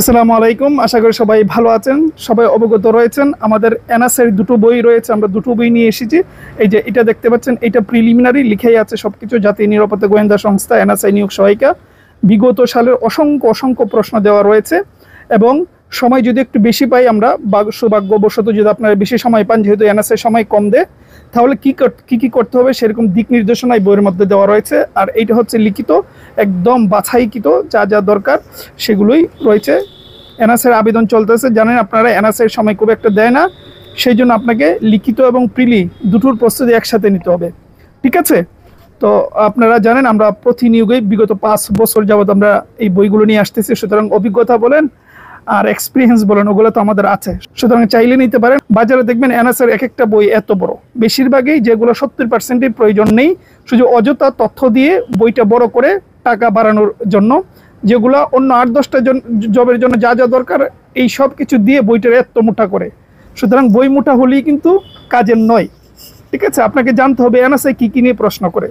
আসসালামু আলাইকুম। আশা করি সবাই ভালো আছেন, সবাই অবগত রয়েছেন। আমাদের এনএসএর দুটো বই রয়েছে, আমরা দুটো বই নিয়ে এসেছি। এই যে এটা দেখতে পাচ্ছেন, এটা প্রিলিমিনারি লিখেই আছে সবকিছু। জাতীয় নিরাপত্তা গোয়েন্দা সংস্থা এনএসআই নিয়োগ সহায়িকা বিগত সালের অসংখ্য অসংখ্য প্রশ্ন দেওয়া রয়েছে। এবং সময় যদি একটু বেশি পাই আমরা, সৌভাগ্যবশত যদি আপনারা বেশি সময় পান, যেহেতু এনএসআই সময় কম দেয়, তাহলে কি করতে হবে সেরকম দিক নির্দেশনা এই বইয়ের মধ্যে দেওয়া রয়েছে। আর এইটা হচ্ছে লিখিত, একদম বাছাইকৃত, যা যা দরকার সেগুলোই রয়েছে। এনএসআইয়ের আবেদন চলতেছে, জানেন আপনারা এনএসআইয়ের সময় খুব একটা দেয় না, সেই জন্য আপনাকে লিখিত এবং প্রিলি দুটোর প্রস্তুতি একসাথে নিতে হবে। ঠিক আছে? তো আপনারা জানেন আমরা প্রতিনিয়োগেই বিগত 5 বছর যাবৎ আমরা এই বইগুলো নিয়ে আসতেছি। সুতরাং অভিজ্ঞতা বলেন আর এক্সপিরিয়েন্স বলেন, ওগুলো তো আমাদের আছে। সুতরাং চাইলে নিতে পারেন। বাজারে দেখবেন এনএসআইয়ের এক একটা বই এত বড়, বেশিরভাগই যেগুলো 70%-এর প্রয়োজন নেই, শুধু অযথা তথ্য দিয়ে বইটা বড় করে টাকা বাড়ানোর জন্য। যেগুলো অন্য 8-10টা জবের জন্য যা যা দরকার, এই সব কিছু দিয়ে বইটার এত মোটা করে। সুতরাং বই মোটা হলেই কিন্তু কাজের নয়। ঠিক আছে? আপনাকে জানতে হবে এনএসআই কী নিয়ে প্রশ্ন করে,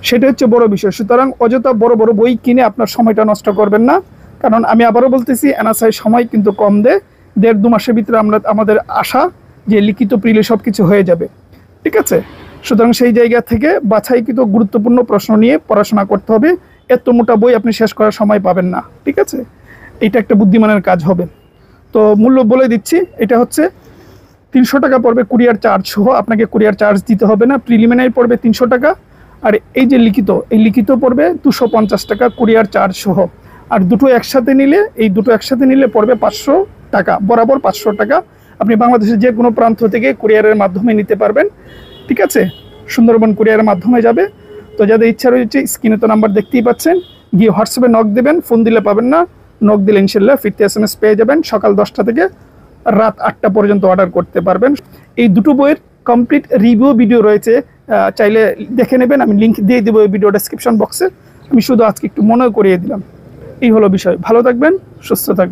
সেটা হচ্ছে বড় বিষয়। সুতরাং অযথা বড় বড় বই কিনে আপনার সময়টা নষ্ট করবেন না। কারণ আমি আবারও বলতেছি, এনএসআই সময় কিন্তু কম দেয়। 1.5-2 মাসের ভিতরে আমাদের আশা যে লিখিত প্রিলি সব কিছু হয়ে যাবে। ঠিক আছে? সুতরাং সেই জায়গা থেকে বাছাইকৃত গুরুত্বপূর্ণ প্রশ্ন নিয়ে পড়াশোনা করতে হবে। এত মোটা বই আপনি শেষ করার সময় পাবেন না। ঠিক আছে? এটা একটা বুদ্ধিমানের কাজ হবে। তো মূল্য বলে দিচ্ছি, এটা হচ্ছে 300 টাকা পড়বে কুরিয়ার চার্জ সহ, আপনাকে কুরিয়ার চার্জ দিতে হবে না। প্রিলিমিনারি পড়বে 300 টাকা। আর এই যে লিখিত পড়বে 250 টাকা কুরিয়ার চার্জ সহ। আর দুটো একসাথে নিলে পড়বে 500 টাকা, বরাবর 500 টাকা। আপনি বাংলাদেশের যে কোনো প্রান্ত থেকে কুরিয়ারের মাধ্যমে নিতে পারবেন। ঠিক আছে? সুন্দরবন কুরিয়ারের মাধ্যমে যাবে। তো যাদের ইচ্ছা রয়েছে, স্ক্রিনে তো নাম্বার দেখতেই পাচ্ছেন, গিয়ে হোয়াটসঅ্যাপে নক দেবেন। ফোন দিলে পাবেন না, নক দিলে ইনশাল্লাহ ফিরতে SMS পেয়ে যাবেন। সকাল 10টা থেকে রাত 8টা পর্যন্ত অর্ডার করতে পারবেন। এই দুটো বইয়ের কমপ্লিট রিভিউ ভিডিও রয়েছে, চাইলে দেখে নেবেন। আমি লিঙ্ক দিয়ে দেবো এই ভিডিও ডেসক্রিপশন বক্সে। আমি শুধু আজকে একটু মনে করিয়ে দিলাম। এই হলো বিষয়। ভালো থাকবেন, সুস্থ থাকবেন।